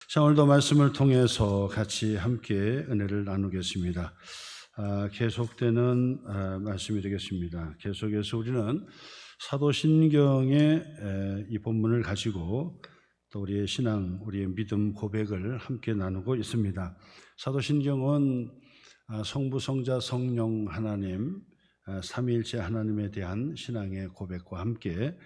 자, 오늘도 말씀을 통해서 같이 함께 은혜를 나누겠습니다. 계속되는 말씀이 되겠습니다. 계속해서 우리는 사도신경의 이 본문을 가지고 또 우리의 신앙, 우리의 믿음 고백을 함께 나누고 있습니다. 사도신경은 성부, 성자, 성령 하나님, 삼위일체 하나님에 대한 신앙의 고백과 함께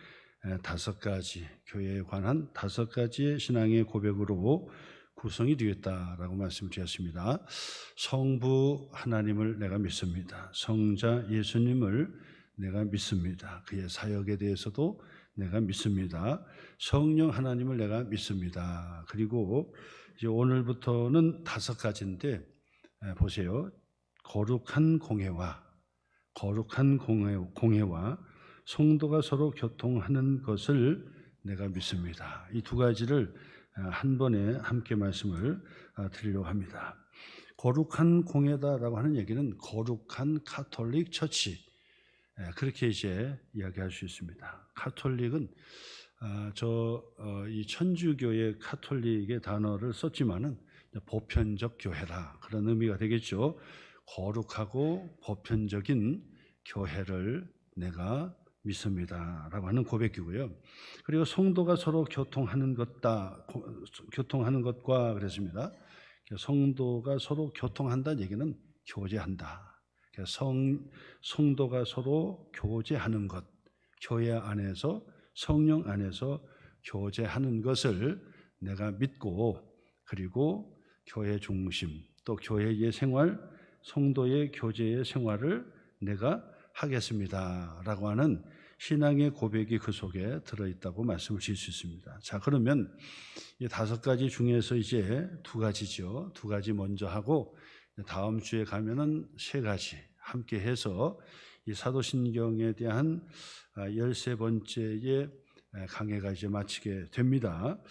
5가지, 교회에 관한 5가지의 신앙의 고백으로 구성이 되었다라고 말씀드렸습니다. 성부 하나님을 내가 믿습니다. 성자 예수님을 내가 믿습니다. 그의 사역에 대해서도 내가 믿습니다. 성령 하나님을 내가 믿습니다. 그리고 이제 오늘부터는 5가지인데 보세요. 거룩한 공회와 성도가 서로 교통하는 것을 내가 믿습니다. 이 2가지를 한 번에 함께 말씀을 드리려고 합니다. 거룩한 공회다라고 하는 얘기는 거룩한 카톨릭 처치, 그렇게 이제 이야기할 수 있습니다. 카톨릭은 이 천주교의 카톨릭의 단어를 썼지만은 보편적 교회라 그런 의미가 되겠죠. 거룩하고 보편적인 교회를 내가 믿습니다라고 하는 고백이고요. 그리고 성도가 서로 교통하는 것과 그랬습니다. 성도가 서로 교통한다는 얘기는 교제한다. 성도가 서로 교제하는 것, 교회 안에서 성령 안에서 교제하는 것을 내가 믿고, 그리고 교회 중심, 또 교회의 생활, 성도의 교제의 생활을 내가 하겠습니다라고 하는 신앙의 고백이 그 속에 들어있다고 말씀을 드릴 수 있습니다. 자, 그러면 이 5가지 중에서 이제 2가지죠. 2가지 먼저 하고 다음 주에 가면은 3가지 함께 해서 이 사도신경에 대한 13번째의 강해가 이제 마치게 됩니다.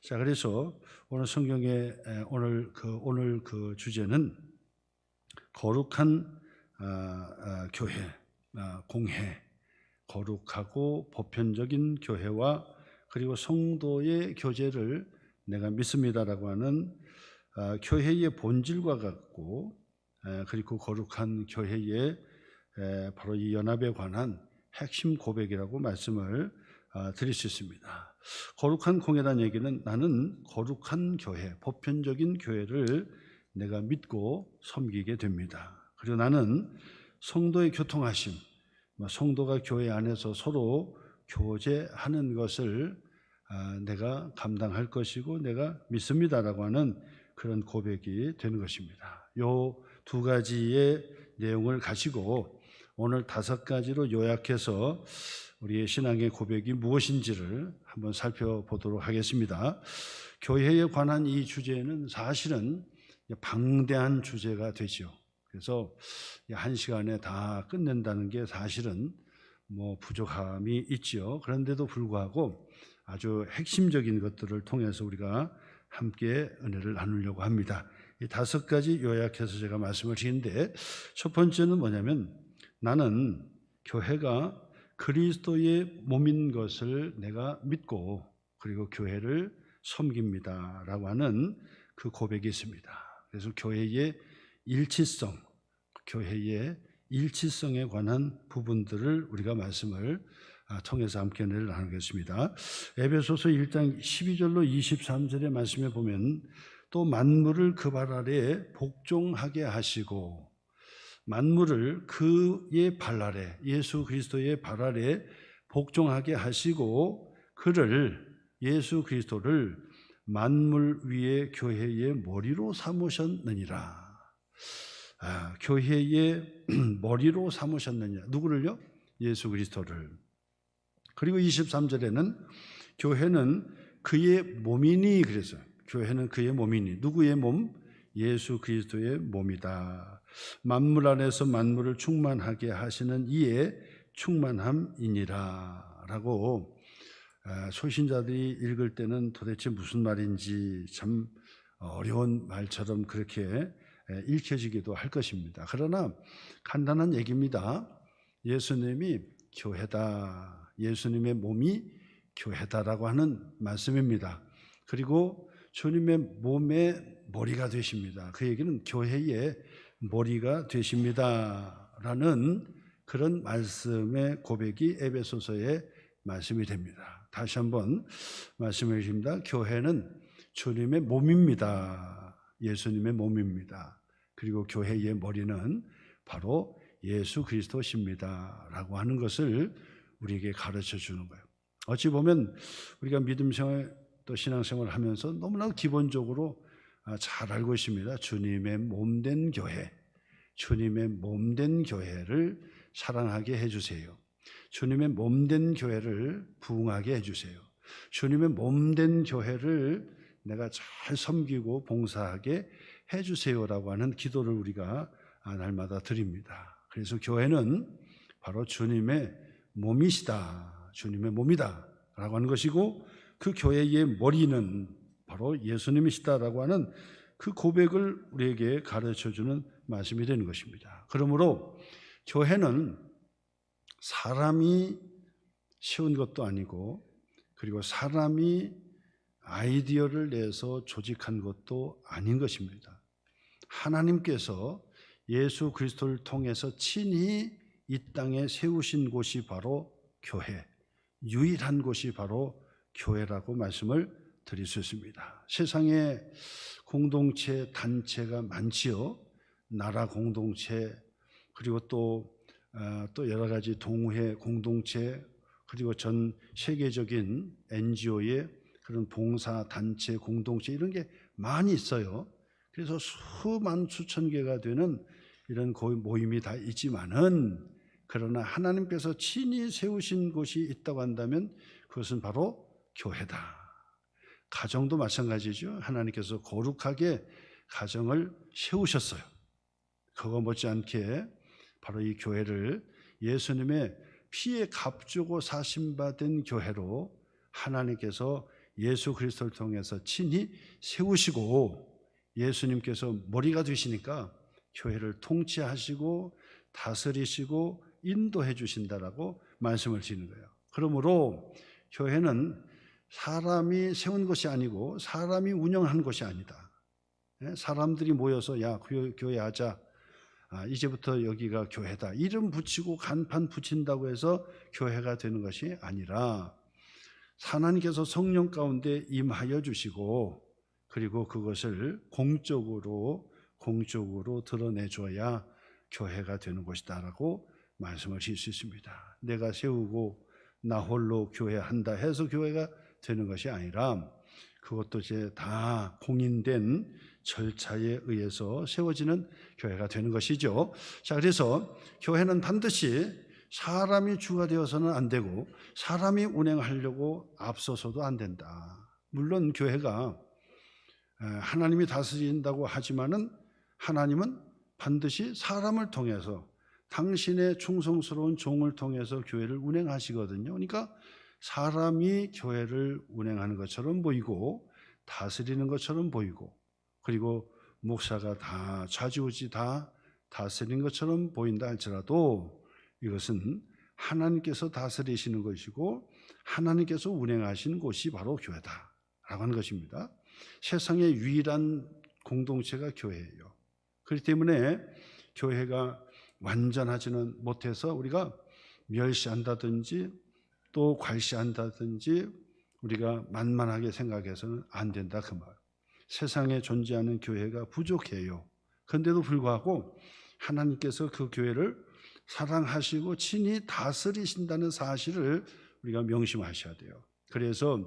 자, 그래서 오늘 성경의 오늘 그 주제는 거룩한 교회, 공회, 거룩하고 보편적인 교회와 그리고 성도의 교제를 내가 믿습니다라고 하는 교회의 본질과 같고, 그리고 거룩한 교회의 바로 이 연합에 관한 핵심 고백이라고 말씀을 드릴 수 있습니다. 거룩한 공회라는 얘기는 나는 거룩한 교회, 보편적인 교회를 내가 믿고 섬기게 됩니다. 그리고 나는 성도의 교통하심, 성도가 교회 안에서 서로 교제하는 것을 내가 감당할 것이고 내가 믿습니다라고 하는 그런 고백이 되는 것입니다. 요 2가지의 내용을 가지고 오늘 5가지로 요약해서 우리의 신앙의 고백이 무엇인지를 한번 살펴보도록 하겠습니다. 교회에 관한 이 주제는 사실은 방대한 주제가 되죠. 그래서 1시간에 다 끝낸다는 게 사실은 부족함이 있죠. 그런데도 불구하고 아주 핵심적인 것들을 통해서 우리가 함께 은혜를 나누려고 합니다. 이 5가지 요약해서 제가 말씀을 드리는데, 첫 번째는 뭐냐면 나는 교회가 그리스도의 몸인 것을 내가 믿고 그리고 교회를 섬깁니다라고 하는 그 고백이 있습니다. 그래서 교회의 일치성에 관한 부분들을 우리가 말씀을 통해서 함께 은혜를 나누겠습니다. 에베소서 1장 12절로 23절의 말씀에 보면 또 만물을 그 발 아래 복종하게 하시고, 만물을 그의 발 아래, 예수 그리스도의 발 아래 복종하게 하시고, 예수 그리스도를 만물 위의 교회의 머리로 삼으셨느니라. 교회의 머리로 삼으셨느냐. 누구를요? 예수 그리스도를. 그리고 23절에는 교회는 그의 몸이니, 그래서 교회는 그의 몸이니, 누구의 몸? 예수 그리스도의 몸이다. 만물 안에서 만물을 충만하게 하시는 이의 충만함이니라 라고, 초신자들이 읽을 때는 도대체 무슨 말인지 참 어려운 말처럼 그렇게 읽혀지기도 할 것입니다. 그러나 간단한 얘기입니다. 예수님이 교회다, 예수님의 몸이 교회다라고 하는 말씀입니다. 그리고 주님의 몸의 머리가 되십니다. 그 얘기는 교회의 머리가 되십니다 라는 그런 말씀의 고백이 에베소서의 말씀이 됩니다. 다시 한번 말씀해 주십니다. 교회는 주님의 몸입니다. 예수님의 몸입니다. 그리고 교회의 머리는 바로 예수 그리스도십니다 라고 하는 것을 우리에게 가르쳐 주는 거예요. 어찌 보면 우리가 믿음생활 또 신앙생활을 하면서 너무나 기본적으로 잘 알고 있습니다. 주님의 몸된 교회, 주님의 몸된 교회를 사랑하게 해주세요. 주님의 몸된 교회를 부흥하게 해주세요. 주님의 몸된 교회를 내가 잘 섬기고 봉사하게 해주세요라고 하는 기도를 우리가 날마다 드립니다. 그래서 교회는 바로 주님의 몸이시다, 주님의 몸이다 라고 하는 것이고, 그 교회의 머리는 바로 예수님이시다라고 하는 그 고백을 우리에게 가르쳐주는 말씀이 되는 것입니다. 그러므로 교회는 사람이 세운 것도 아니고, 그리고 사람이 아이디어를 내서 조직한 것도 아닌 것입니다. 하나님께서 예수 그리스도를 통해서 친히 이 땅에 세우신 곳이 바로 교회, 유일한 곳이 바로 교회라고 말씀을 드릴 수 있습니다. 세상에 공동체, 단체가 많지요. 나라 공동체, 그리고 또 여러 가지 동회 공동체, 그리고 전 세계적인 NGO의 그런 봉사 단체 공동체, 이런 게 많이 있어요. 그래서 수만 수천 개가 되는 이런 모임이 다 있지만은, 그러나 하나님께서 친히 세우신 곳이 있다고 한다면 그것은 바로 교회다. 가정도 마찬가지죠. 하나님께서 거룩하게 가정을 세우셨어요. 그거 못지않게 바로 이 교회를 예수님의 피에 값주고 사심받은 교회로 하나님께서 예수 그리스도를 통해서 친히 세우시고, 예수님께서 머리가 되시니까 교회를 통치하시고 다스리시고 인도해 주신다라고 말씀을 드리는 거예요. 그러므로 교회는 사람이 세운 것이 아니고 사람이 운영하는 것이 아니다. 사람들이 모여서 야, 교회 하자, 이제부터 여기가 교회다, 이름 붙이고 간판 붙인다고 해서 교회가 되는 것이 아니라, 하나님께서 성령 가운데 임하여 주시고, 그리고 그것을 공적으로 드러내줘야 교회가 되는 것이다라고 말씀을 드릴 수 있습니다. 내가 세우고 나 홀로 교회한다 해서 교회가 되는 것이 아니라, 그것도 이제 다 공인된 절차에 의해서 세워지는 교회가 되는 것이죠. 자, 그래서 교회는 반드시 사람이 주가 되어서는 안 되고 사람이 운행하려고 앞서서도 안 된다. 물론 교회가 하나님이 다스린다고 하지만은 하나님은 반드시 사람을 통해서, 당신의 충성스러운 종을 통해서 교회를 운행하시거든요. 그러니까 사람이 교회를 운행하는 것처럼 보이고 다스리는 것처럼 보이고, 그리고 목사가 다 좌지우지 다 다스리는 것처럼 보인다 할지라도 이것은 하나님께서 다스리시는 것이고 하나님께서 운행하시는 곳이 바로 교회다라고 하는 것입니다. 세상의 유일한 공동체가 교회예요. 그렇기 때문에 교회가 완전하지는 못해서 우리가 멸시한다든지 또 괄시한다든지 우리가 만만하게 생각해서는 안 된다, 그 말. 세상에 존재하는 교회가 부족해요. 그런데도 불구하고 하나님께서 그 교회를 사랑하시고 친히 다스리신다는 사실을 우리가 명심하셔야 돼요. 그래서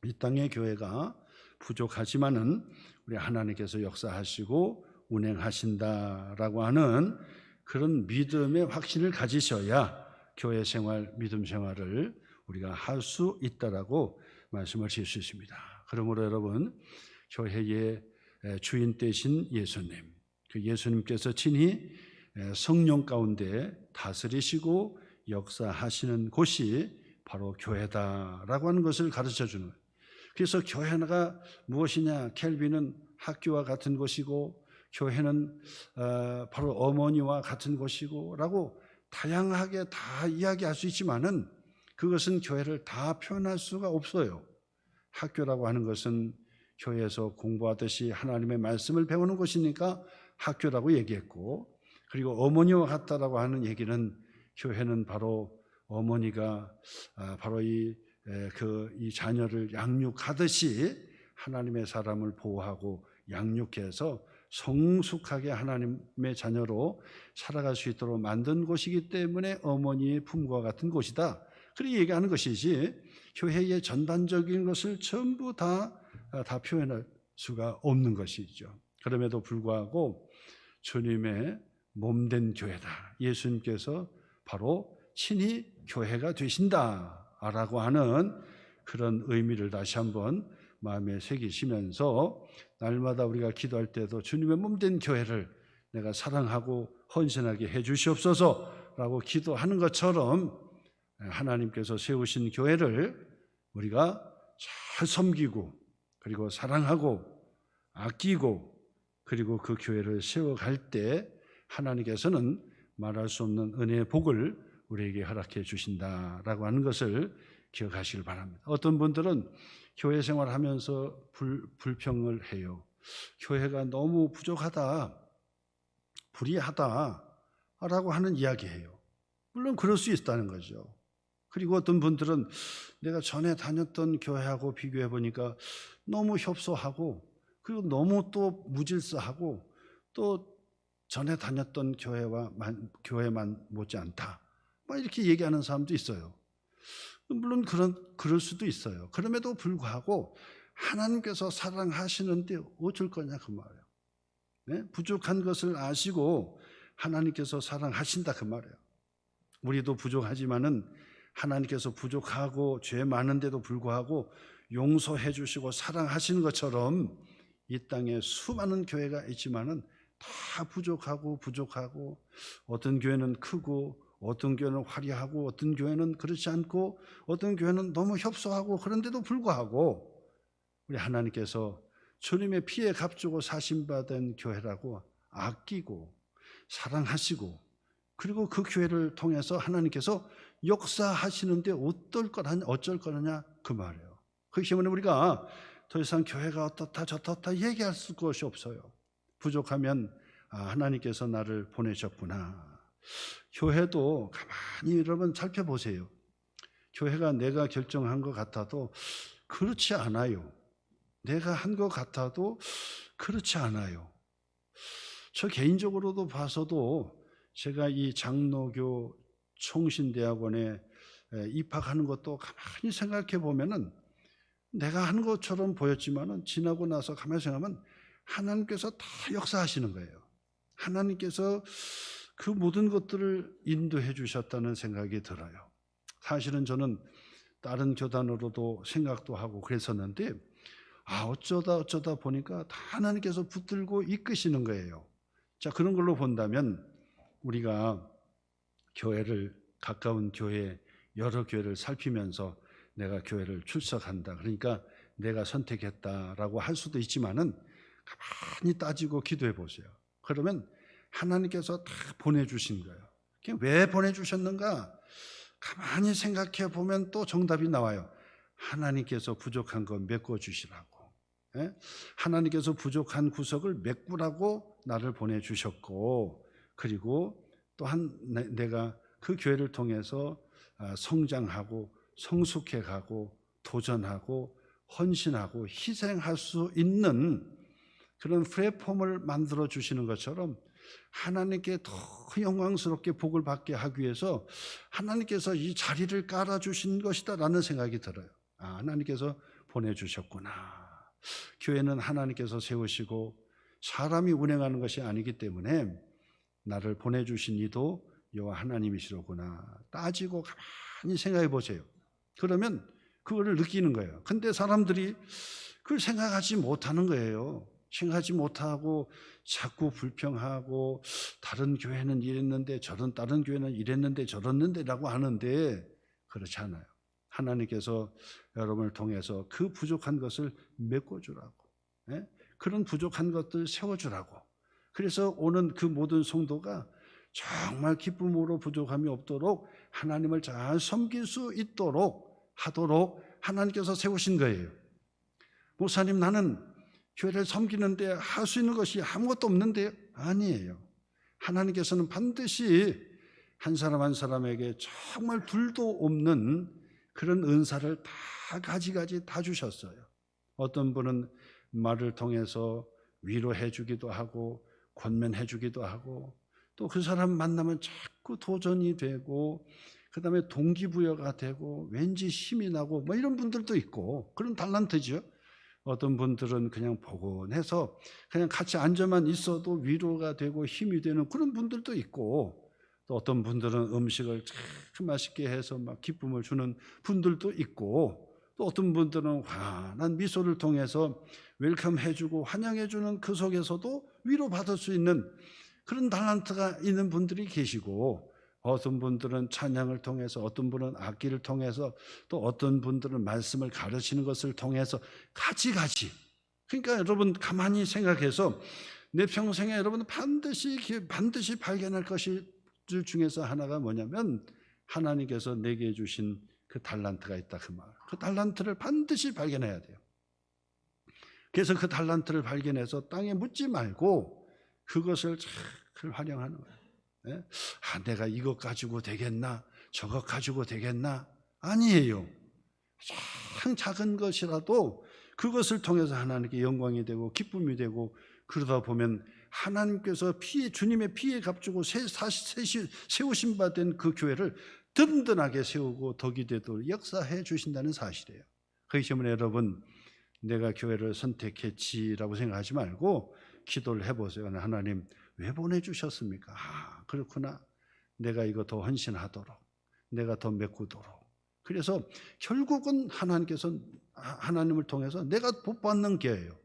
이 땅의 교회가 부족하지만은 우리 하나님께서 역사하시고 운행하신다라고 하는 그런 믿음의 확신을 가지셔야 교회 생활, 믿음 생활을 우리가 할 수 있다라고 말씀을 드릴 수 있습니다. 그러므로 여러분, 교회의 주인 되신 예수님, 그 예수님께서 친히 성령 가운데 다스리시고 역사하시는 곳이 바로 교회다라고 하는 것을 가르쳐 주는 거예요. 그래서 교회가 무엇이냐? 켈빈은 학교와 같은 곳이고 교회는 바로 어머니와 같은 곳이고 라고 다양하게 다 이야기할 수 있지만은 그것은 교회를 다 표현할 수가 없어요. 학교라고 하는 것은 교회에서 공부하듯이 하나님의 말씀을 배우는 곳이니까 학교라고 얘기했고, 그리고 어머니와 같다라고 하는 얘기는 교회는 바로 어머니가 바로 이 자녀를 양육하듯이 하나님의 사람을 보호하고 양육해서 성숙하게 하나님의 자녀로 살아갈 수 있도록 만든 곳이기 때문에 어머니의 품과 같은 곳이다. 그렇게 얘기하는 것이지 교회의 전반적인 것을 전부 다 표현할 수가 없는 것이죠. 그럼에도 불구하고 주님의 몸된 교회다. 예수님께서 바로 친히 교회가 되신다라고 하는 그런 의미를 다시 한번 마음에 새기시면서 날마다 우리가 기도할 때도 주님의 몸된 교회를 내가 사랑하고 헌신하게 해 주시옵소서라고 기도하는 것처럼 하나님께서 세우신 교회를 우리가 잘 섬기고 그리고 사랑하고 아끼고 그리고 그 교회를 세워갈 때 하나님께서는 말할 수 없는 은혜의 복을 우리에게 허락해 주신다라고 하는 것을 기억하시길 바랍니다. 어떤 분들은 교회 생활하면서 불평을 해요. 교회가 너무 부족하다, 불의하다라고 하는 이야기예요. 물론 그럴 수 있다는 거죠. 그리고 어떤 분들은 내가 전에 다녔던 교회하고 비교해 보니까 너무 협소하고 그리고 너무 또 무질서하고 또 전에 다녔던 교회만 못지않다. 막 이렇게 얘기하는 사람도 있어요. 물론 그럴 수도 있어요. 그럼에도 불구하고 하나님께서 사랑하시는데 어쩔 거냐 그 말이에요. 네? 부족한 것을 아시고 하나님께서 사랑하신다 그 말이에요. 우리도 부족하지만은 하나님께서 부족하고 죄 많은데도 불구하고 용서해 주시고 사랑하시는 것처럼 이 땅에 수많은 교회가 있지만은 다 부족하고 어떤 교회는 크고 어떤 교회는 화려하고 어떤 교회는 그렇지 않고 어떤 교회는 너무 협소하고 그런데도 불구하고 우리 하나님께서 주님의 피에 값주고 사심받은 교회라고 아끼고 사랑하시고 그리고 그 교회를 통해서 하나님께서 역사하시는데 어쩔 거느냐 그 말이에요. 그렇기 때문에 우리가 더 이상 교회가 어떻다 저떻다 얘기할 것이 없어요. 부족하면 하나님께서 나를 보내셨구나. 교회도 가만히 여러분 살펴보세요. 교회가 내가 결정한 것 같아도 그렇지 않아요. 내가 한 것 같아도 그렇지 않아요. 저 개인적으로도 봐서도 제가 이 장로교 총신대학원에 입학하는 것도 가만히 생각해 보면은 내가 한 것처럼 보였지만은 지나고 나서 가만히 생각하면 하나님께서 다 역사하시는 거예요. 하나님께서 그 모든 것들을 인도해 주셨다는 생각이 들어요. 사실은 저는 다른 교단으로도 생각도 하고 그랬었는데 어쩌다 보니까 다 하나님께서 붙들고 이끄시는 거예요. 자, 그런 걸로 본다면 우리가 교회를 가까운 교회 여러 교회를 살피면서 내가 교회를 출석한다. 그러니까 내가 선택했다라고 할 수도 있지만은 가만히 따지고 기도해 보세요. 그러면 하나님께서 다 보내주신 거예요. 왜 보내주셨는가? 가만히 생각해 보면 또 정답이 나와요. 하나님께서 부족한 거 메꿔주시라고. 하나님께서 부족한 구석을 메꾸라고 나를 보내주셨고 그리고 또한 내가 그 교회를 통해서 성장하고 성숙해가고 도전하고 헌신하고 희생할 수 있는 그런 플랫폼을 만들어 주시는 것처럼 하나님께 더 영광스럽게 복을 받게 하기 위해서 하나님께서 이 자리를 깔아주신 것이다라는 생각이 들어요. 하나님께서 보내주셨구나. 교회는 하나님께서 세우시고 사람이 운행하는 것이 아니기 때문에 나를 보내주신 이도 여호와 하나님이시로구나. 따지고 가만히 생각해 보세요. 그러면 그거를 느끼는 거예요. 근데 사람들이 그걸 생각하지 못하는 거예요. 생각하지 못하고 자꾸 불평하고 다른 교회는 이랬는데 다른 교회는 이랬는데 저랬는데 라고 하는데 그렇지 않아요. 하나님께서 여러분을 통해서 그 부족한 것을 메꿔주라고, 그런 부족한 것들 세워주라고. 그래서 오는 그 모든 성도가 정말 기쁨으로 부족함이 없도록 하나님을 잘 섬길 수 있도록 하도록 하나님께서 세우신 거예요. 목사님, 나는 교회를 섬기는데 할 수 있는 것이 아무것도 없는데요. 아니에요. 하나님께서는 반드시 한 사람 한 사람에게 정말 둘도 없는 그런 은사를 다 가지가지 다 주셨어요. 어떤 분은 말을 통해서 위로해 주기도 하고 권면해 주기도 하고, 또 그 사람 만나면 자꾸 도전이 되고, 그 다음에 동기부여가 되고 왠지 힘이 나고 뭐 이런 분들도 있고, 그런 달란트죠. 어떤 분들은 그냥 포근해서 그냥 같이 앉아만 있어도 위로가 되고 힘이 되는 그런 분들도 있고, 또 어떤 분들은 음식을 참 맛있게 해서 막 기쁨을 주는 분들도 있고, 또 어떤 분들은 환한 미소를 통해서 웰컴해주고 환영해주는 그 속에서도 위로받을 수 있는 그런 달란트가 있는 분들이 계시고, 어떤 분들은 찬양을 통해서, 어떤 분은 악기를 통해서, 또 어떤 분들은 말씀을 가르치는 것을 통해서 가지가지. 그러니까 여러분 가만히 생각해서 내 평생에 여러분 반드시 발견할 것이 중에서 하나가 뭐냐면, 하나님께서 내게 주신 그 달란트가 있다, 그 말. 그 달란트를 반드시 발견해야 돼요. 그래서 그 달란트를 발견해서 땅에 묻지 말고 그것을 잘 활용하는 거예요. 네? 내가 이것 가지고 되겠나? 저것 가지고 되겠나? 아니에요. 가장 작은 것이라도 그것을 통해서 하나님께 영광이 되고 기쁨이 되고, 그러다 보면 하나님께서 주님의 피에 값주고 세우신 바 된 그 교회를 든든하게 세우고 덕이 되도록 역사해 주신다는 사실이에요. 그렇기 때문에 여러분, 내가 교회를 선택했지라고 생각하지 말고 기도를 해보세요. 하나님, 왜 보내주셨습니까? 그렇구나. 내가 이거 더 헌신하도록, 내가 더 메꾸도록. 그래서 결국은 하나님을 통해서 내가 복 받는 교회예요.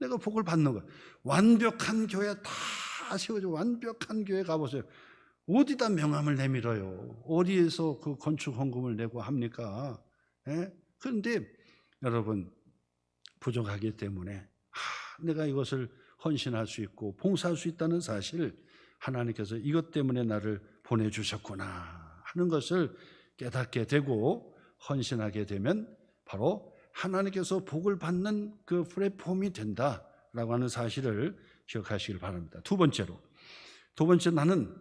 내가 복을 받는 거예요. 완벽한 교회 다 세워져. 완벽한 교회 가보세요. 어디다 명함을 내밀어요? 어디에서 그 건축 헌금을 내고 합니까? 그런데 여러분, 부족하기 때문에 내가 이것을 헌신할 수 있고 봉사할 수 있다는 사실, 하나님께서 이것 때문에 나를 보내주셨구나 하는 것을 깨닫게 되고 헌신하게 되면 바로 하나님께서 복을 받는 그 플랫폼이 된다라고 하는 사실을 기억하시길 바랍니다. 두 번째, 나는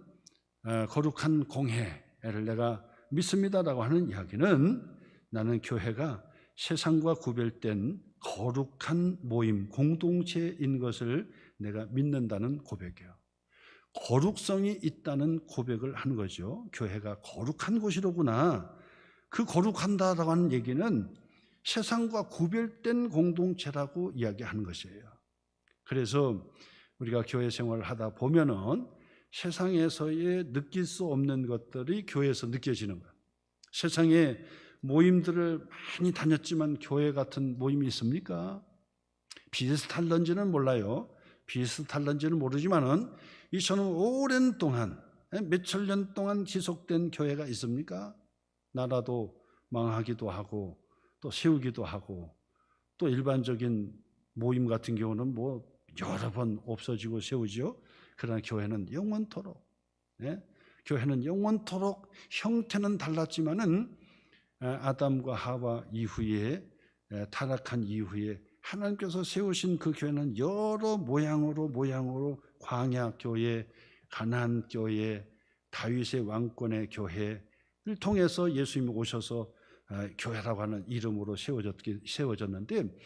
거룩한 공회를 내가 믿습니다라고 하는 이야기는, 나는 교회가 세상과 구별된 거룩한 모임, 공동체인 것을 내가 믿는다는 고백이에요. 거룩성이 있다는 고백을 하는 거죠. 교회가 거룩한 곳이로구나. 그 거룩한다라고 하는 얘기는 세상과 구별된 공동체라고 이야기하는 것이에요. 그래서 우리가 교회 생활을 하다 보면은 세상에서의 느낄 수 없는 것들이 교회에서 느껴지는 거예요. 세상에 모임들을 많이 다녔지만 교회 같은 모임이 있습니까? 비슷할런지는 몰라요. 비슷할런지는 모르지만은 저는 오랜 동안, 몇천 년 동안 지속된 교회가 있습니까? 나라도 망하기도 하고 또 세우기도 하고, 또 일반적인 모임 같은 경우는 뭐 여러 번 없어지고 세우죠. 그러나 교회는 영원토록, 교회는 영원토록 형태는 달랐지만은 아담과 하와 이후에, 타락한 이후에 하나님께서 세우신 그 교회는 여러 모양으로 광야 교회, 가나안 교회, 다윗의 왕권의 교회를 통해서 예수님이 오셔서 교회라고 하는 이름으로 세워졌는데,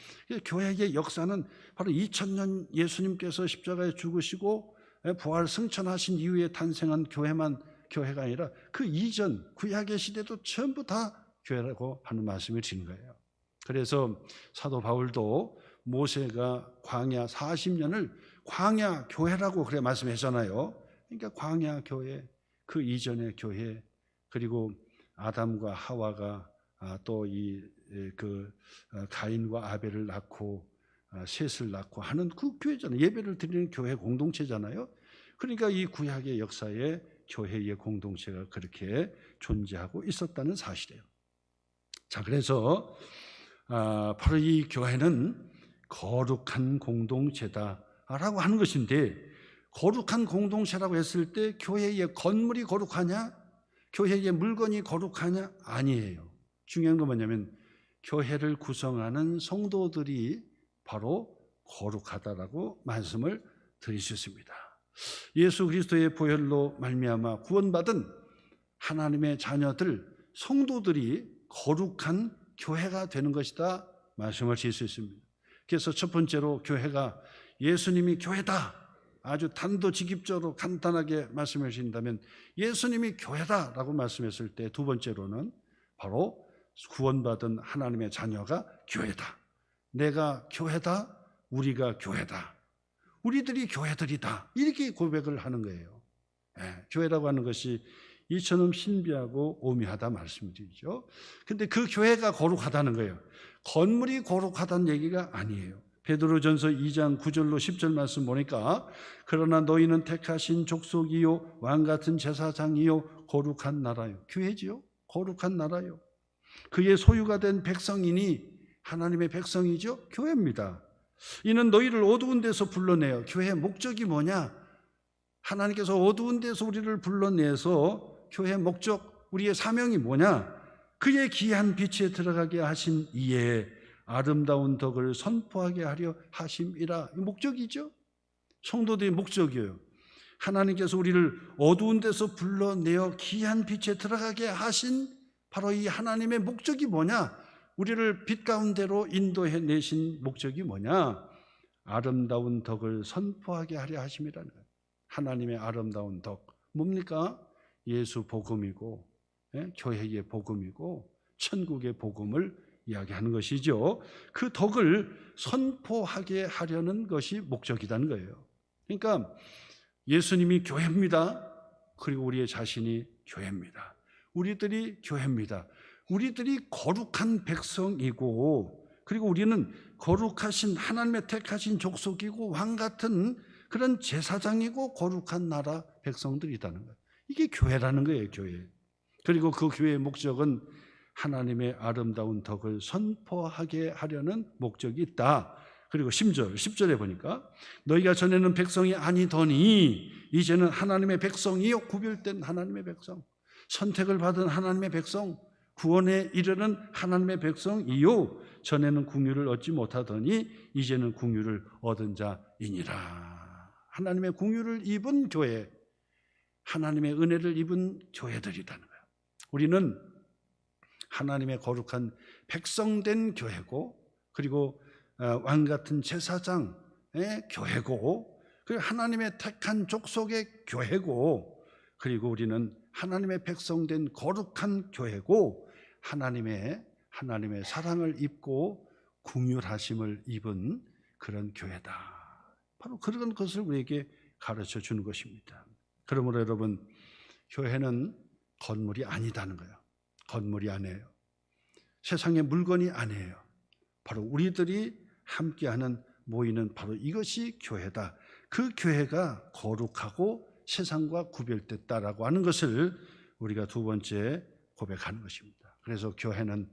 교회의 역사는 바로 2000년 예수님께서 십자가에 죽으시고 부활 승천하신 이후에 탄생한 교회가 아니라 그 이전 구약의 시대도 전부 다 교회라고 하는 말씀을 드리는 거예요. 그래서 사도 바울도 모세가 광야 40년을 광야 교회라고 그래 말씀했잖아요. 그러니까 광야 교회, 그 이전의 교회, 그리고 아담과 하와가 또 가인과 아벨을 낳고 셋을 낳고 하는 그 교회잖아요. 예배를 드리는 교회 공동체잖아요. 그러니까 이 구약의 역사에 교회의 공동체가 그렇게 존재하고 있었다는 사실이에요. 자, 그래서 바로 이 교회는 거룩한 공동체다라고 하는 것인데, 거룩한 공동체라고 했을 때 교회의 건물이 거룩하냐? 교회의 물건이 거룩하냐? 아니에요. 중요한 건 뭐냐면 교회를 구성하는 성도들이 바로 거룩하다라고 말씀을 드릴 수 있습니다. 예수 그리스도의 보혈로 말미암아 구원받은 하나님의 자녀들, 성도들이 거룩한 교회가 되는 것이다 말씀을 드릴 수 있습니다. 그래서 첫 번째로 교회가 예수님이 교회다, 아주 단도직입적으로 간단하게 말씀해 주신다면 예수님이 교회다라고 말씀했을 때, 두 번째로는 바로 구원받은 하나님의 자녀가 교회다. 내가 교회다, 우리가 교회다, 우리들이 교회들이다, 이렇게 고백을 하는 거예요. 교회라고 하는 것이 이처럼 신비하고 오묘하다 말씀드리죠. 근데 그 교회가 거룩하다는 거예요. 건물이 거룩하다는 얘기가 아니에요. 베드로전서 2장 9절로 10절 말씀 보니까 그러나 너희는 택하신 족속이요 왕같은 제사장이요 거룩한 나라요. 교회지요. 거룩한 나라요. 그의 소유가 된 백성이니 하나님의 백성이죠. 교회입니다. 이는 너희를 어두운 데서 불러내요. 교회의 목적이 뭐냐? 하나님께서 어두운 데서 우리를 불러내서 교회의 목적, 우리의 사명이 뭐냐? 그의 귀한 빛에 들어가게 하신 이에 아름다운 덕을 선포하게 하려 하심이라. 이 목적이죠. 성도들의 목적이에요. 하나님께서 우리를 어두운 데서 불러내어 귀한 빛에 들어가게 하신 바로 이 하나님의 목적이 뭐냐? 우리를 빛 가운데로 인도해 내신 목적이 뭐냐? 아름다운 덕을 선포하게 하려 하심이라는 거예요. 하나님의 아름다운 덕 뭡니까? 예수 복음이고, 교회의 복음이고, 천국의 복음을 이야기하는 것이죠. 그 덕을 선포하게 하려는 것이 목적이라는 거예요. 그러니까 예수님이 교회입니다. 그리고 우리의 자신이 교회입니다. 우리들이 교회입니다. 우리들이 거룩한 백성이고, 그리고 우리는 거룩하신 하나님의 택하신 족속이고 왕 같은 그런 제사장이고 거룩한 나라 백성들이라는 거예요. 이게 교회라는 거예요. 교회. 그리고 그 교회의 목적은 하나님의 아름다운 덕을 선포하게 하려는 목적이 있다. 그리고 10절에 보니까 너희가 전에는 백성이 아니더니 이제는 하나님의 백성이요, 구별된 하나님의 백성, 선택을 받은 하나님의 백성, 구원에 이르는 하나님의 백성이요, 전에는 긍휼을 얻지 못하더니 이제는 긍휼을 얻은 자이니라. 하나님의 긍휼을 입은 교회, 하나님의 은혜를 입은 교회들이라는 거예요. 우리는 하나님의 거룩한 백성된 교회고, 그리고 왕같은 제사장의 교회고, 그리고 하나님의 택한 족속의 교회고, 그리고 우리는 하나님의 백성된 거룩한 교회고, 하나님의 사랑을 입고 긍휼하심을 입은 그런 교회다. 바로 그런 것을 우리에게 가르쳐 주는 것입니다. 그러므로 여러분, 교회는 건물이 아니다는 거예요. 건물이 아니에요. 세상의 물건이 아니에요. 바로 우리들이 함께하는, 모이는 바로 이것이 교회다. 그 교회가 거룩하고 세상과 구별됐다라고 하는 것을 우리가 두 번째 고백하는 것입니다. 그래서 교회는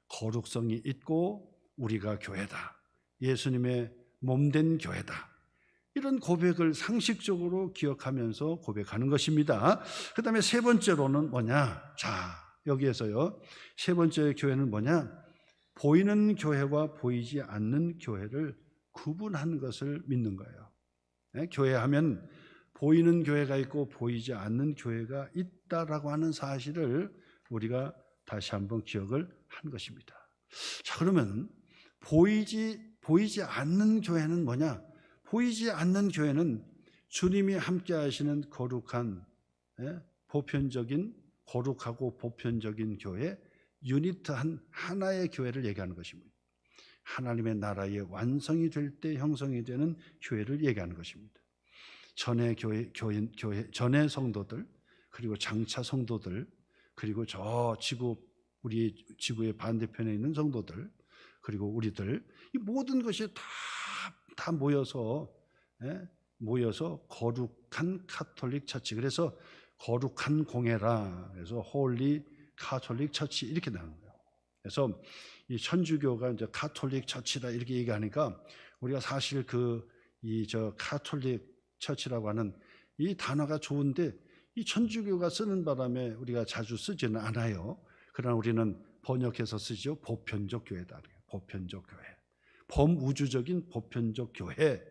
거룩성이 있고 우리가 교회다. 예수님의 몸된 교회다. 이런 고백을 상식적으로 기억하면서 고백하는 것입니다. 그 다음에 세 번째로는 뭐냐? 자, 여기에서요, 세 번째 교회는 뭐냐? 보이는 교회와 보이지 않는 교회를 구분하는 것을 믿는 거예요. 교회하면 보이는 교회가 있고 보이지 않는 교회가 있다라고 하는 사실을 우리가 다시 한번 기억을 한 것입니다. 자, 그러면 보이지 않는 교회는 뭐냐? 보이지 않는 교회는 주님이 함께 하시는 거룩한, 보편적인, 거룩하고 보편적인 교회, 유니트한 하나의 교회를 얘기하는 것입니다. 하나님의 나라의 완성이 될 때 형성이 되는 교회를 얘기하는 것입니다. 전의 전의 성도들, 그리고 장차 성도들, 그리고 우리 지구의 반대편에 있는 성도들, 그리고 우리들, 이 모든 것이 다 모여서 거룩한 카톨릭 처치. 그래서 거룩한 공회라. 그래서 홀리 카톨릭 처치 이렇게 나오는 거예요. 그래서 이 천주교가 이제 카톨릭 처치다 이렇게 얘기하니까 우리가 사실 카톨릭 처치라고 하는 이 단어가 좋은데 이 천주교가 쓰는 바람에 우리가 자주 쓰지는 않아요. 그러나 우리는 번역해서 쓰죠. 보편적 교회다. 보편적 교회. 범우주적인 보편적 교회,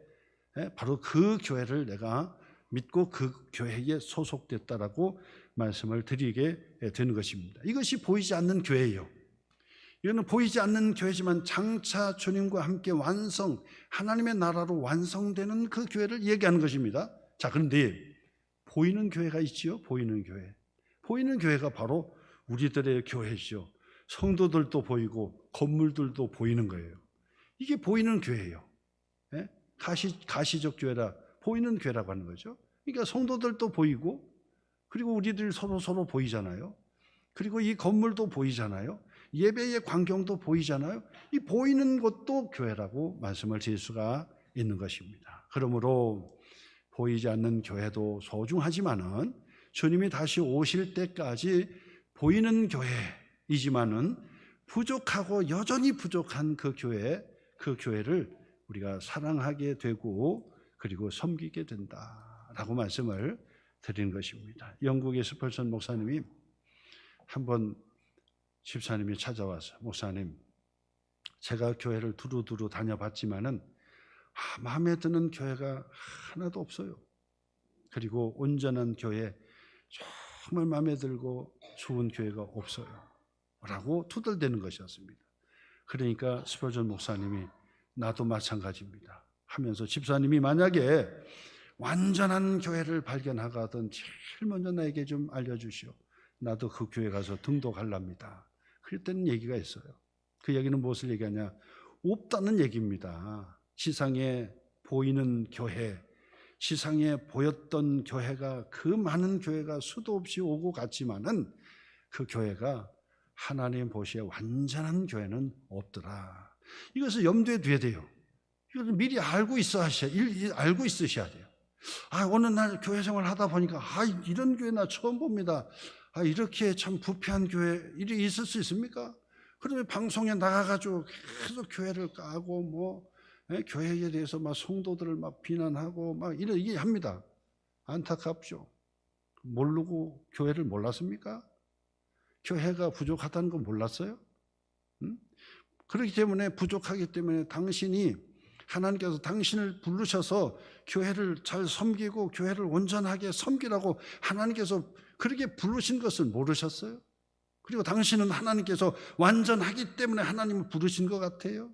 바로 그 교회를 내가 믿고 그 교회에 소속됐다라고 말씀을 드리게 되는 것입니다. 이것이 보이지 않는 교회예요. 이거는 보이지 않는 교회지만 장차 주님과 함께 하나님의 나라로 완성되는 그 교회를 얘기하는 것입니다. 자, 그런데 보이는 교회가 있지요. 보이는 교회. 보이는 교회가 바로 우리들의 교회죠. 성도들도 보이고 건물들도 보이는 거예요. 이게 보이는 교회예요. 가시적 교회라 보이는 교회라고 하는 거죠. 그러니까 성도들도 보이고, 그리고 우리들 서로 보이잖아요. 그리고 이 건물도 보이잖아요. 예배의 광경도 보이잖아요. 이 보이는 것도 교회라고 말씀을 드릴 수가 있는 것입니다. 그러므로 보이지 않는 교회도 소중하지만은 주님이 다시 오실 때까지 보이는 교회이지만은 부족하고 여전히 부족한 그 교회를 우리가 사랑하게 되고 그리고 섬기게 된다라고 말씀을 드리는 것입니다. 영국의 스펄전 목사님이 한번 집사님이 찾아와서, 목사님, 제가 교회를 두루두루 다녀봤지만은 마음에 드는 교회가 하나도 없어요. 그리고 온전한 교회, 정말 마음에 들고 좋은 교회가 없어요 라고 투덜대는 것이었습니다. 그러니까 스펄전 목사님이 나도 마찬가지입니다 하면서, 집사님이 만약에 완전한 교회를 발견하거든 제일 먼저 나에게 좀 알려주시오. 나도 그 교회 가서 등록하랍니다. 그랬다는 얘기가 있어요. 그 얘기는 무엇을 얘기하냐? 없다는 얘기입니다. 지상에 보이는 교회, 지상에 보였던 교회가, 그 많은 교회가 수도 없이 오고 갔지만은 그 교회가 하나님 보시기에 완전한 교회는 없더라. 이것을 염두에 둬야 돼요. 이것을 미리 알고 있으셔야 돼요. 어느 날 교회 생활 하다 보니까 이런 교회 나 처음 봅니다. 이렇게 참 부패한 교회 일이 있을 수 있습니까? 그러면 방송에 나가가지고 계속 교회를 까고 교회에 대해서 막 성도들을 막 비난하고 막 이렇게 합니다. 안타깝죠. 모르고 교회를 몰랐습니까? 교회가 부족하다는 거 몰랐어요? 그렇기 때문에, 부족하기 때문에 하나님께서 당신을 부르셔서 교회를 잘 섬기고 교회를 온전하게 섬기라고 하나님께서 그렇게 부르신 것을 모르셨어요? 그리고 당신은 하나님께서 완전하기 때문에 하나님을 부르신 것 같아요?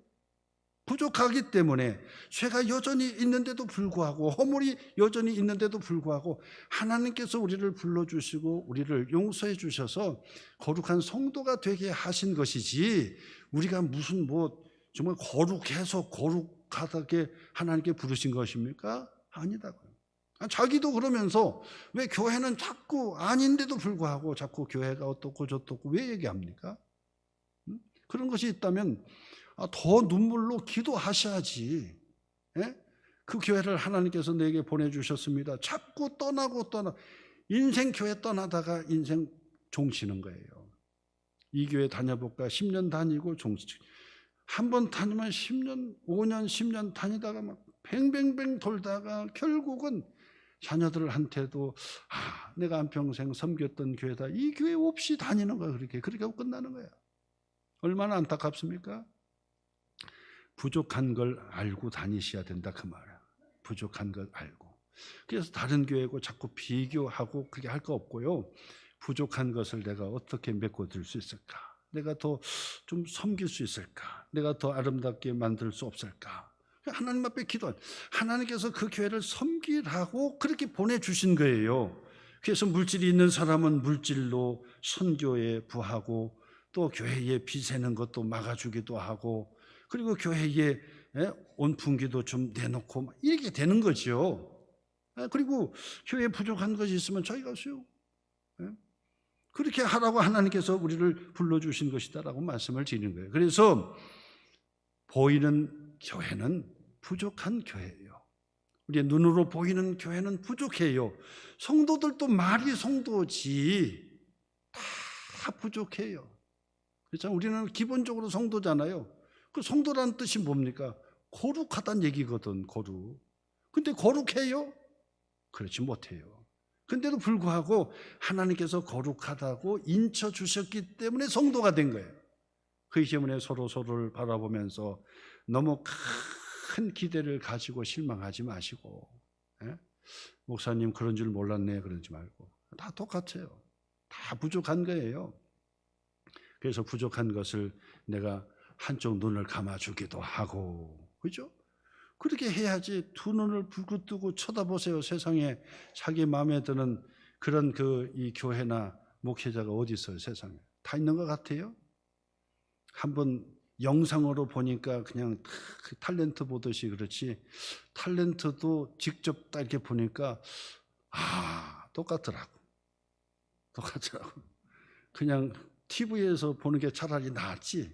부족하기 때문에, 죄가 여전히 있는데도 불구하고, 허물이 여전히 있는데도 불구하고 하나님께서 우리를 불러주시고 우리를 용서해 주셔서 거룩한 성도가 되게 하신 것이지, 우리가 무슨 정말 거룩하게 하나님께 부르신 것입니까? 아니다고요. 자기도 그러면서 왜 교회는 자꾸 아닌데도 불구하고 자꾸 교회가 어떻고 저떻고 왜 얘기합니까? 그런 것이 있다면 더 눈물로 기도하셔야지. 그 교회를 하나님께서 내게 보내주셨습니다. 자꾸 떠나고 인생 교회 떠나다가 인생 종치는 거예요. 이 교회 다녀볼까? 10년 다니고 한 번 다니면 10년, 5년, 10년 다니다가 막 뱅뱅뱅 돌다가 결국은 자녀들한테도 내가 한평생 섬겼던 교회다, 이 교회 없이 다니는 거야. 그렇게 하고 끝나는 거야. 얼마나 안타깝습니까? 부족한 걸 알고 다니셔야 된다, 그 말이야. 부족한 걸 알고. 그래서 다른 교회고 자꾸 비교하고 그렇게 할 거 없고요. 부족한 것을 내가 어떻게 메꿔줄 수 있을까? 내가 더 좀 섬길 수 있을까? 내가 더 아름답게 만들 수 없을까? 하나님 앞에 기도한, 하나님께서 그 교회를 섬기라고 그렇게 보내주신 거예요. 그래서 물질이 있는 사람은 물질로 선교에 부하고, 또 교회에 비새는 것도 막아주기도 하고, 그리고 교회에 온풍기도 좀 내놓고 이렇게 되는 거죠. 그리고 교회에 부족한 것이 있으면 저희가 하세요. 그렇게 하라고 하나님께서 우리를 불러주신 것이다라고 말씀을 드리는 거예요. 그래서 보이는 교회는 부족한 교회예요. 우리의 눈으로 보이는 교회는 부족해요. 성도들도 말이 성도지 다 부족해요. 그렇죠? 우리는 기본적으로 성도잖아요. 그 성도라는 뜻이 뭡니까? 거룩하다는 얘기거든, 거룩. 근데 거룩해요? 그렇지 못해요. 근데도 불구하고 하나님께서 거룩하다고 인쳐주셨기 때문에 성도가 된 거예요. 그렇기 때문에 서로를 바라보면서 너무 큰 기대를 가지고 실망하지 마시고, 예? 목사님 그런 줄 몰랐네 그러지 말고, 다 똑같아요. 다 부족한 거예요. 그래서 부족한 것을 내가 한쪽 눈을 감아주기도 하고, 그죠? 그렇게 해야지. 두 눈을 불긋 뜨고 쳐다보세요. 세상에 자기 마음에 드는 그런 이 교회나 목회자가 어디 있어요? 세상에 다 있는 것 같아요. 한번 영상으로 보니까 그냥 탤런트 보듯이 그렇지, 탤런트도 직접 딱 이렇게 보니까 똑같더라고. 그냥 TV에서 보는 게 차라리 낫지.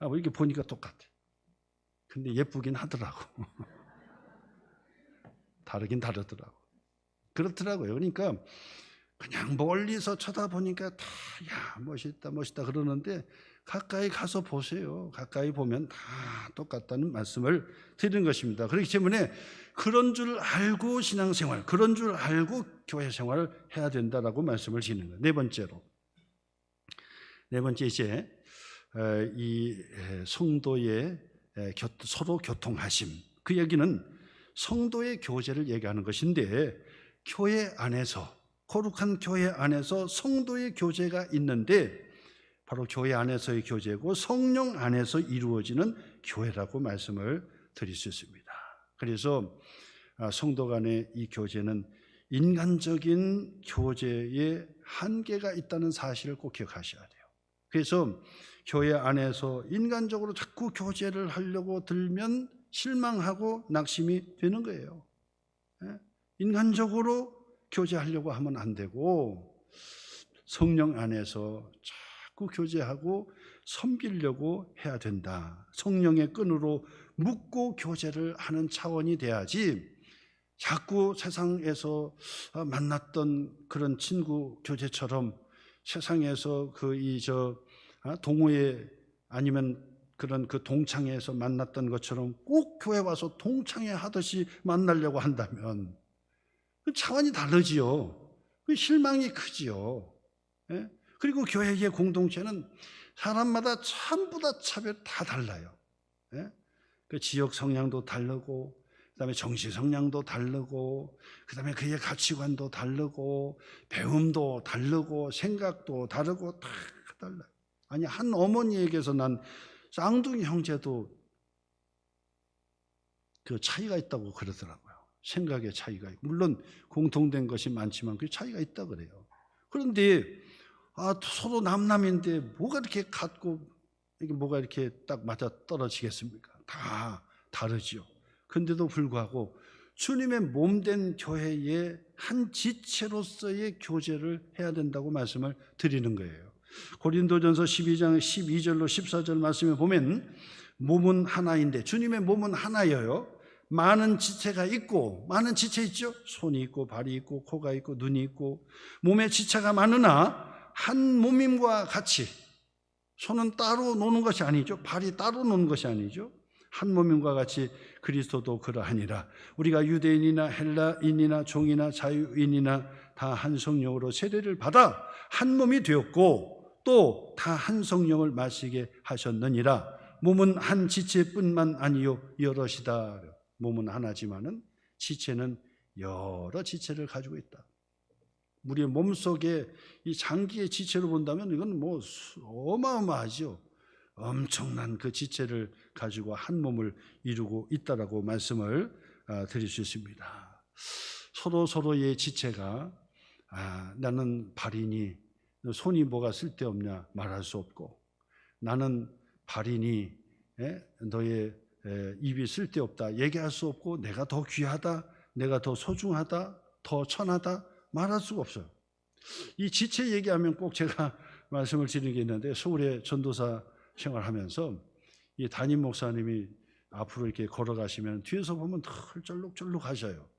이렇게 보니까 똑같아. 근데 예쁘긴 하더라고. 다르긴 다르더라고. 그렇더라고요. 그러니까 그냥 멀리서 쳐다보니까 다 멋있다 그러는데 가까이 가서 보세요. 가까이 보면 다 똑같다는 말씀을 드리는 것입니다. 그렇기 때문에 그런 줄 알고 신앙생활, 그런 줄 알고 교회 생활을 해야 된다라고 말씀을 드리는 거예요. 네 번째 이제 이 성도의 서로 교통하심, 그 얘기는 성도의 교제를 얘기하는 것인데, 교회 안에서, 거룩한 교회 안에서 성도의 교제가 있는데 바로 교회 안에서의 교제고 성령 안에서 이루어지는 교회라고 말씀을 드릴 수 있습니다. 그래서 성도 간의 이 교제는 인간적인 교제에 한계가 있다는 사실을 꼭 기억하셔야 돼요. 그래서 교회 안에서 인간적으로 자꾸 교제를 하려고 들면 실망하고 낙심이 되는 거예요. 인간적으로 교제하려고 하면 안 되고 성령 안에서 자꾸 교제하고 섬기려고 해야 된다. 성령의 끈으로 묶고 교제를 하는 차원이 돼야지, 자꾸 세상에서 만났던 그런 친구 교제처럼 세상에서 동호회 아니면 그런 동창회에서 만났던 것처럼 꼭 교회 와서 동창회 하듯이 만나려고 한다면 차원이 다르지요. 실망이 크지요. 그리고 교회의 공동체는 사람마다 전부 다 차별 다 달라요. 그 지역 성향도 다르고, 그다음에 정치 성향도 다르고, 그다음에 그의 가치관도 다르고, 배움도 다르고, 생각도 다르고, 다 달라요. 아니, 한 어머니에게서 난 쌍둥이 형제도 그 차이가 있다고 그러더라고요. 생각의 차이가 있고, 물론 공통된 것이 많지만 그 차이가 있다 그래요. 그런데 서로 남남인데 뭐가 이렇게 같고 이게 뭐가 이렇게 딱 맞아 떨어지겠습니까? 다 다르지요. 그런데도 불구하고 주님의 몸된 교회의 한 지체로서의 교제를 해야 된다고 말씀을 드리는 거예요. 고린도전서 12장 12절로 14절 말씀에 보면 몸은 하나인데, 주님의 몸은 하나예요. 많은 지체가 있고, 많은 지체 있죠. 손이 있고 발이 있고 코가 있고 눈이 있고 몸에 지체가 많으나 한 몸임과 같이, 손은 따로 노는 것이 아니죠. 발이 따로 노는 것이 아니죠. 한 몸임과 같이 그리스도도 그러하니라. 우리가 유대인이나 헬라인이나 종이나 자유인이나 다 한 성령으로 세례를 받아 한 몸이 되었고 또 다 한 성령을 마시게 하셨느니라. 몸은 한 지체뿐만 아니요 여럿이다. 몸은 하나지만은 지체는 여러 지체를 가지고 있다. 우리의 몸속에 이 장기의 지체로 본다면 이건 어마어마하죠. 엄청난 그 지체를 가지고 한 몸을 이루고 있다라고 말씀을 드릴 수 있습니다. 서로의 지체가 나는 발이니 손이 뭐가 쓸데없냐 말할 수 없고, 나는 발이니 너의 입이 쓸데없다 얘기할 수 없고, 내가 더 귀하다, 내가 더 소중하다, 더 천하다 말할 수가 없어요. 이 지체 얘기하면 꼭 제가 말씀을 드리는 게 있는데, 서울에 전도사 생활하면서 이 담임 목사님이 앞으로 이렇게 걸어가시면 뒤에서 보면 덜쩔룩쩔룩 하셔요.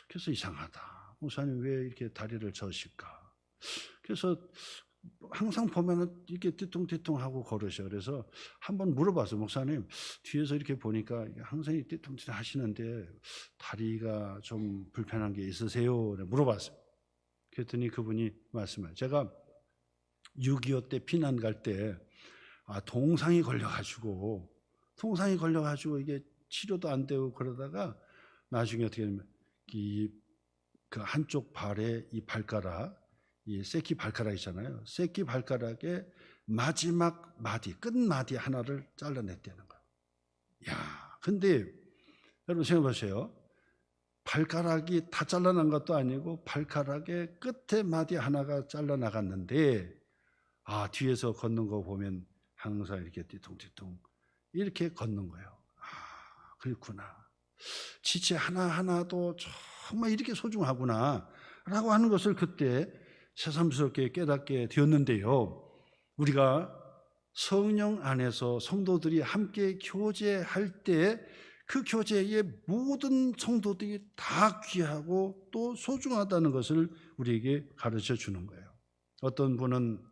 그래서 이상하다, 목사님 왜 이렇게 다리를 저으실까? 그래서 항상 보면은 이렇게 뒤뚱뒤뚱하고 걸으셔. 그래서 한번 물어봤어요. 목사님, 뒤에서 이렇게 보니까 항상 뒤뚱뒤뚱 하시는데 다리가 좀 불편한 게 있으세요? 물어봤어요. 그랬더니 그분이 말씀해요. 제가 6.25 때 피난 갈 때 동상이 걸려가지고 이게 치료도 안 되고 그러다가 나중에 어떻게 되냐면 그 한쪽 발에 이 발가락, 이 새끼 발가락 있잖아요. 새끼 발가락의 마지막 마디, 끝마디 하나를 잘라냈다는 거예요. 야, 근데 여러분 생각해 보세요. 발가락이 다 잘라난 것도 아니고 발가락의 끝에 마디 하나가 잘라나갔는데 뒤에서 걷는 거 보면 항상 이렇게 뒤뚱뒤뚱 이렇게 걷는 거예요. 그렇구나. 지체 하나하나도 정말 이렇게 소중하구나 라고 하는 것을 그때 새삼스럽게 깨닫게 되었는데요. 우리가 성령 안에서 성도들이 함께 교제할 때 그 교제에 모든 성도들이 다 귀하고 또 소중하다는 것을 우리에게 가르쳐 주는 거예요. 어떤 분은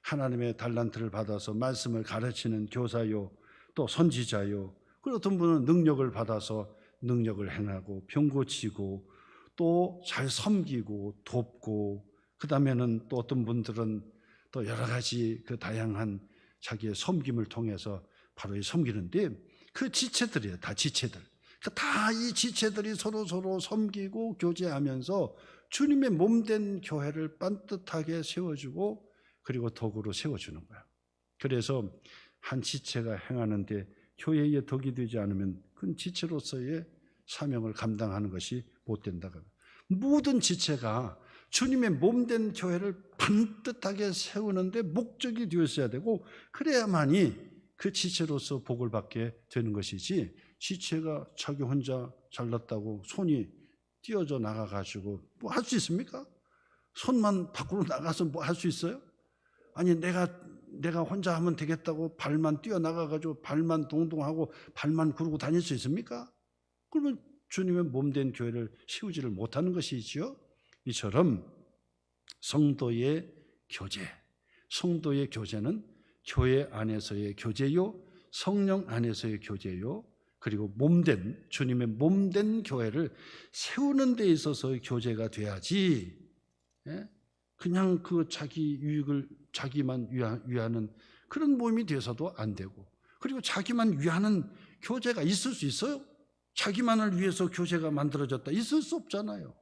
하나님의 달란트를 받아서 말씀을 가르치는 교사요, 또 선지자요. 그리고 어떤 분은 능력을 받아서 능력을 행하고 병 고치고 또 잘 섬기고 돕고, 그 다음에는 또 어떤 분들은 또 여러 가지 그 다양한 자기의 섬김을 통해서 바로 이 섬기는데, 그 지체들이에요. 다 지체들. 다 이 지체들이 서로 섬기고 교제하면서 주님의 몸된 교회를 반듯하게 세워주고 그리고 덕으로 세워주는 거예요. 그래서 한 지체가 행하는데 교회의 덕이 되지 않으면 그 지체로서의 사명을 감당하는 것이 못 된다고. 모든 지체가 주님의 몸된 교회를 반듯하게 세우는데 목적이 되었어야 되고, 그래야만이 그 지체로서 복을 받게 되는 것이지, 지체가 자기 혼자 잘났다고 손이 띄어져 나가가지고 뭐 할 수 있습니까? 손만 밖으로 나가서 뭐 할 수 있어요? 아니 내가 혼자 하면 되겠다고 발만 뛰어나가가지고 발만 동동하고 발만 구르고 다닐 수 있습니까? 그러면 주님의 몸된 교회를 세우지를 못하는 것이지요. 이처럼 성도의 교제는 교회 안에서의 교제요, 성령 안에서의 교제요, 그리고 주님의 몸된 교회를 세우는 데 있어서의 교제가 돼야지, 그냥 그 자기 유익을 자기만 위하는 그런 모임이 돼서도 안 되고, 그리고 자기만 위하는 교제가 있을 수 있어요? 자기만을 위해서 교제가 만들어졌다, 있을 수 없잖아요.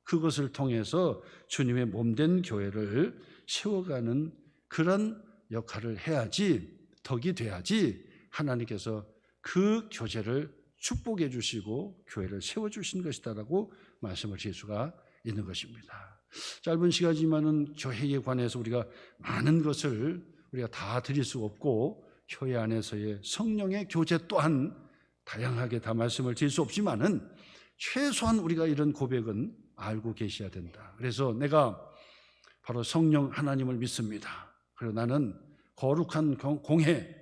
그것을 통해서 주님의 몸된 교회를 세워가는 그런 역할을 해야지, 덕이 돼야지 하나님께서 그 교제를 축복해 주시고 교회를 세워주신 것이다라고 말씀을 할 수가 있는 것입니다. 짧은 시간이지만은 교회에 관해서 우리가 많은 것을 우리가 다 드릴 수 없고, 교회 안에서의 성령의 교제 또한 다양하게 다 말씀을 드릴 수 없지만은 최소한 우리가 이런 고백은 알고 계셔야 된다. 그래서 내가 바로 성령 하나님을 믿습니다. 그리고 나는 거룩한 공회,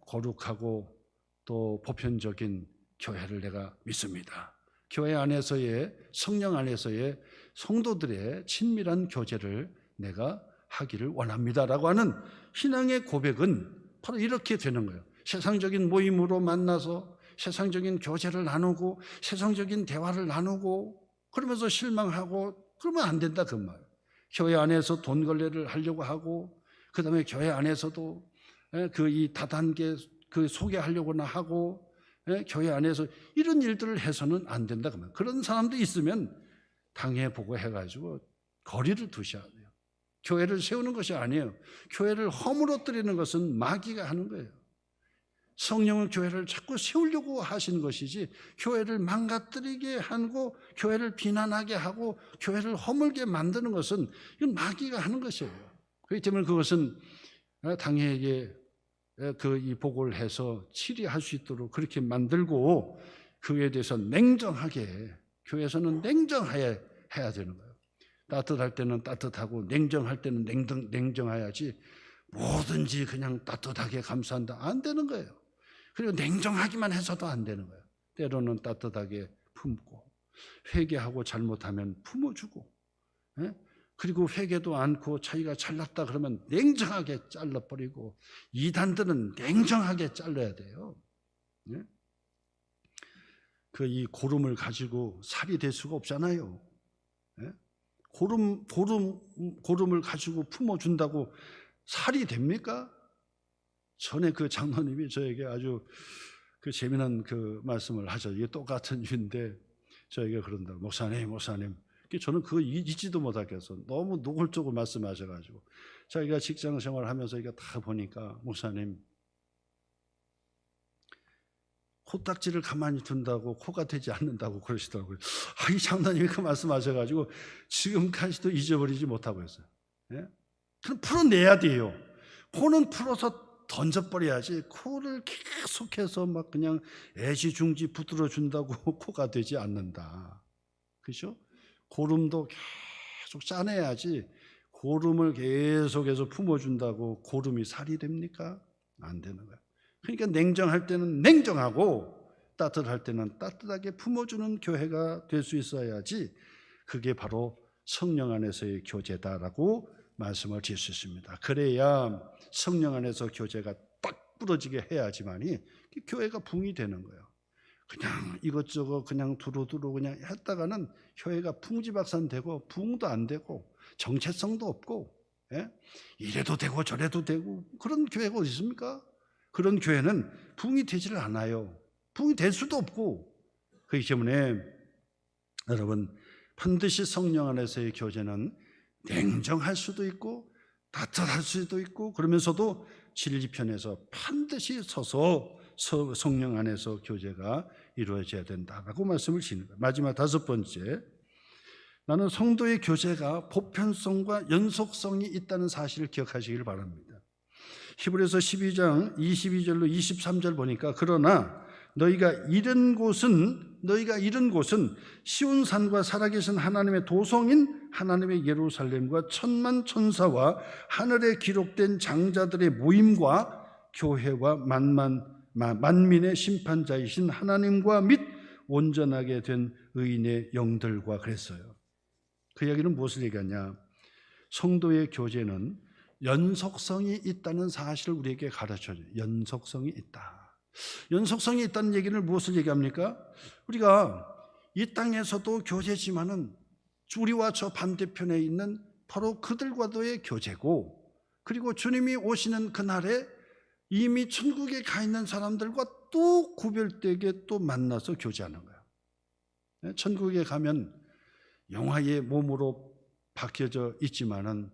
거룩하고 또 보편적인 교회를 내가 믿습니다. 교회 안에서의 성령 안에서의 성도들의 친밀한 교제를 내가 하기를 원합니다라고 하는 신앙의 고백은 바로 이렇게 되는 거예요. 세상적인 모임으로 만나서 세상적인 교제를 나누고 세상적인 대화를 나누고 그러면서 실망하고 그러면 안 된다 그 말. 교회 안에서 돈 걸레를 하려고 하고, 그 다음에 교회 안에서도 이 다단계 소개하려고나 하고, 교회 안에서 이런 일들을 해서는 안 된다 그 말. 그런 사람도 있으면 당해보고 해가지고 거리를 두셔야 돼요. 교회를 세우는 것이 아니에요. 교회를 허물어뜨리는 것은 마귀가 하는 거예요. 성령은 교회를 자꾸 세우려고 하시는 것이지, 교회를 망가뜨리게 하고 교회를 비난하게 하고 교회를 허물게 만드는 것은 이건 마귀가 하는 것이에요. 그렇기 때문에 그것은 당회에게 이 보고를 해서 치리할 수 있도록 그렇게 만들고, 그에 대해서 냉정하게, 교회에서는 냉정해야 되는 거예요. 따뜻할 때는 따뜻하고 냉정할 때는 냉정해야지, 뭐든지 그냥 따뜻하게 감사한다 안 되는 거예요. 그리고 냉정하기만 해서도 안 되는 거예요. 때로는 따뜻하게 품고, 회개하고 잘못하면 품어주고, 그리고 회개도 않고 자기가 잘났다 그러면 냉정하게 잘라버리고, 이단들은 냉정하게 잘라야 돼요. 이 고름을 가지고 살이 될 수가 없잖아요. 고름을 가지고 품어준다고 살이 됩니까? 전에 그 장로님이 저에게 아주 그 재미난 그 말씀을 하죠. 이게 똑같은 이유인데 저에게 그런다. 목사님. 저는 그거 잊지도 못하겠어. 너무 노골적으로 말씀하셔가지고 자기가 직장 생활하면서 이거 다 보니까 목사님 코딱지를 가만히 둔다고 코가 되지 않는다고 그러시더라고요. 이 장로님이 그 말씀하셔가지고 지금까지도 잊어버리지 못하고 있어요. 예? 그럼 풀어내야 돼요. 코는 풀어서 던져버려야지 코를 계속해서 막 그냥 애지중지 붙들어 준다고 코가 되지 않는다. 그렇죠? 고름도 계속 짜내야지 고름을 계속해서 품어준다고 고름이 살이 됩니까? 안 되는 거예요. 그러니까 냉정할 때는 냉정하고 따뜻할 때는 따뜻하게 품어주는 교회가 될 수 있어야지 그게 바로 성령 안에서의 교제다라고 말씀을 드릴 수 있습니다. 그래야 성령 안에서 교제가 딱 부러지게 해야지만이 교회가 붕이 되는 거예요. 그냥 이것저것 그냥 두루두루 그냥 했다가는 교회가 풍지박산되고 붕도 안 되고 정체성도 없고, 예? 이래도 되고 저래도 되고 그런 교회가 어디 있습니까? 그런 교회는 붕이 되지를 않아요. 붕이 될 수도 없고. 그렇기 때문에 여러분 반드시 성령 안에서의 교제는 냉정할 수도 있고 따뜻할 수도 있고 그러면서도 진리편에서 반드시 서서 성령 안에서 교제가 이루어져야 된다라고 말씀을 드리는 거예요. 마지막 다섯 번째, 나는 성도의 교제가 보편성과 연속성이 있다는 사실을 기억하시길 바랍니다. 히브리서 12장 22절로 23절 보니까 그러나 너희가 이른 곳은 시온산과 살아계신 하나님의 도성인 하나님의 예루살렘과 천만 천사와 하늘에 기록된 장자들의 모임과 교회와 만민의 심판자이신 하나님과 및 온전하게 된 의인의 영들과 그랬어요. 그 이야기는 무엇을 얘기하냐? 성도의 교제는 연속성이 있다는 사실을 우리에게 가르쳐줘요. 연속성이 있다. 연속성이 있다는 얘기를 무엇을 얘기합니까? 우리가 이 땅에서도 교제지만은 우리와 저 반대편에 있는 바로 그들과도의 교제고, 그리고 주님이 오시는 그날에 이미 천국에 가 있는 사람들과 또 구별되게 또 만나서 교제하는 거예요. 천국에 가면 영화의 몸으로 바뀌어져 있지만은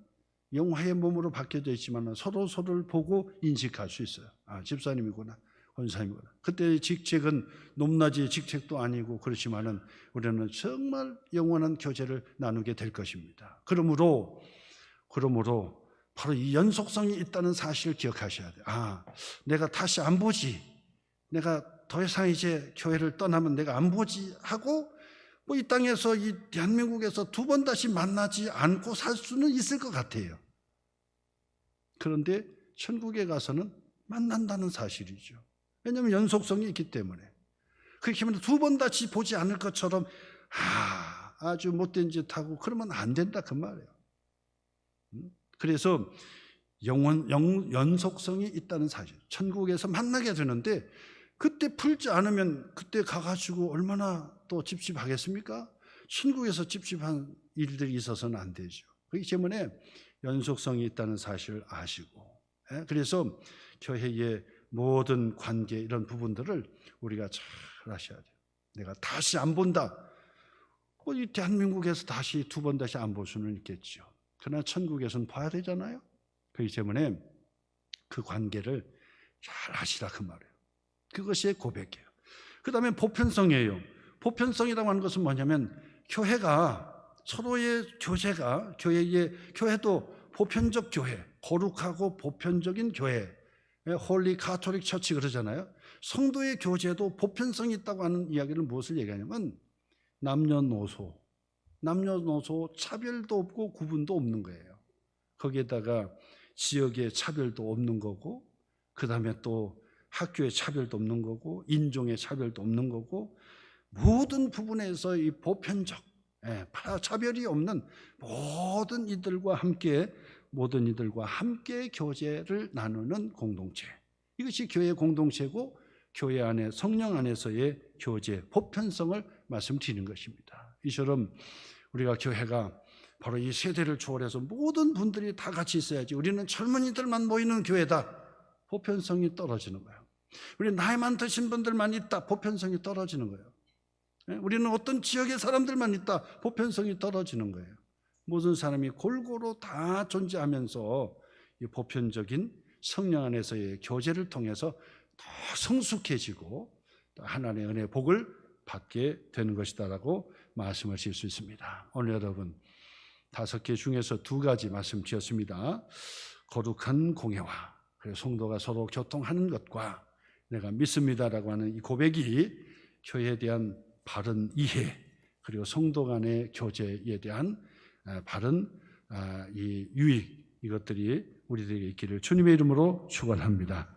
서로를 보고 인식할 수 있어요. 아, 집사님이구나, 권사님이구나. 그때의 직책은 높낮이의 직책도 아니고 그렇지만은 우리는 정말 영원한 교제를 나누게 될 것입니다. 그러므로 바로 이 연속성이 있다는 사실을 기억하셔야 돼요. 아, 내가 다시 안 보지, 내가 더 이상 이제 교회를 떠나면 내가 안 보지 하고 이 땅에서 이 대한민국에서 두 번 다시 만나지 않고 살 수는 있을 것 같아요. 그런데 천국에 가서는 만난다는 사실이죠. 왜냐하면 연속성이 있기 때문에. 그렇기 때문에 두 번 다시 보지 않을 것처럼 아주 못된 짓 하고 그러면 안 된다 그 말이에요. 그래서 연속성이 있다는 사실. 천국에서 만나게 되는데 그때 풀지 않으면 그때 가가지고 얼마나 또 찝찝하겠습니까? 천국에서 찝찝한 일들이 있어서는 안 되죠. 그렇기 때문에 연속성이 있다는 사실을 아시고, 그래서 교회의 모든 관계 이런 부분들을 우리가 잘 아셔야 돼요. 내가 다시 안 본다. 이 대한민국에서 다시 두 번 다시 안 볼 수는 있겠죠. 그러나 천국에서는 봐야 되잖아요. 그렇기 때문에 그 관계를 잘 아시라 그 말이에요. 그것이 고백이에요. 그 다음에 보편성이에요. 보편성이라고 하는 것은 뭐냐면 교회가 서로의 교제가 교회도 보편적 교회, 거룩하고 보편적인 교회, 홀리 카톨릭 처치 그러잖아요. 성도의 교제도 보편성이 있다고 하는 이야기는 무엇을 얘기하냐면 남녀노소 차별도 없고 구분도 없는 거예요. 거기에다가 지역의 차별도 없는 거고, 그 다음에 또 학교의 차별도 없는 거고, 인종의 차별도 없는 거고, 모든 부분에서 이 보편적 차별이 없는 모든 이들과 함께 교제를 나누는 공동체, 이것이 교회 공동체고 교회 안에 성령 안에서의 교제 보편성을 말씀드리는 것입니다. 이처럼 우리가 교회가 바로 이 세대를 초월해서 모든 분들이 다 같이 있어야지, 우리는 젊은이들만 모이는 교회다, 보편성이 떨어지는 거예요. 우리 나이만 드신 분들만 있다, 보편성이 떨어지는 거예요. 우리는 어떤 지역의 사람들만 있다, 보편성이 떨어지는 거예요. 모든 사람이 골고루 다 존재하면서 이 보편적인 성령 안에서의 교제를 통해서 더 성숙해지고 하나님의 은혜의 복을 받게 되는 것이다라고 말씀하실 수 있습니다. 오늘 여러분 5개 중에서 2가지 말씀 드렸습니다. 거룩한 공예와 그리고 성도가 서로 교통하는 것과 내가 믿습니다라고 하는 이 고백이 교회에 대한 바른 이해 그리고 성도 간의 교제에 대한 바른 이 유익 이것들이 우리들에게 있기를 주님의 이름으로 축원합니다.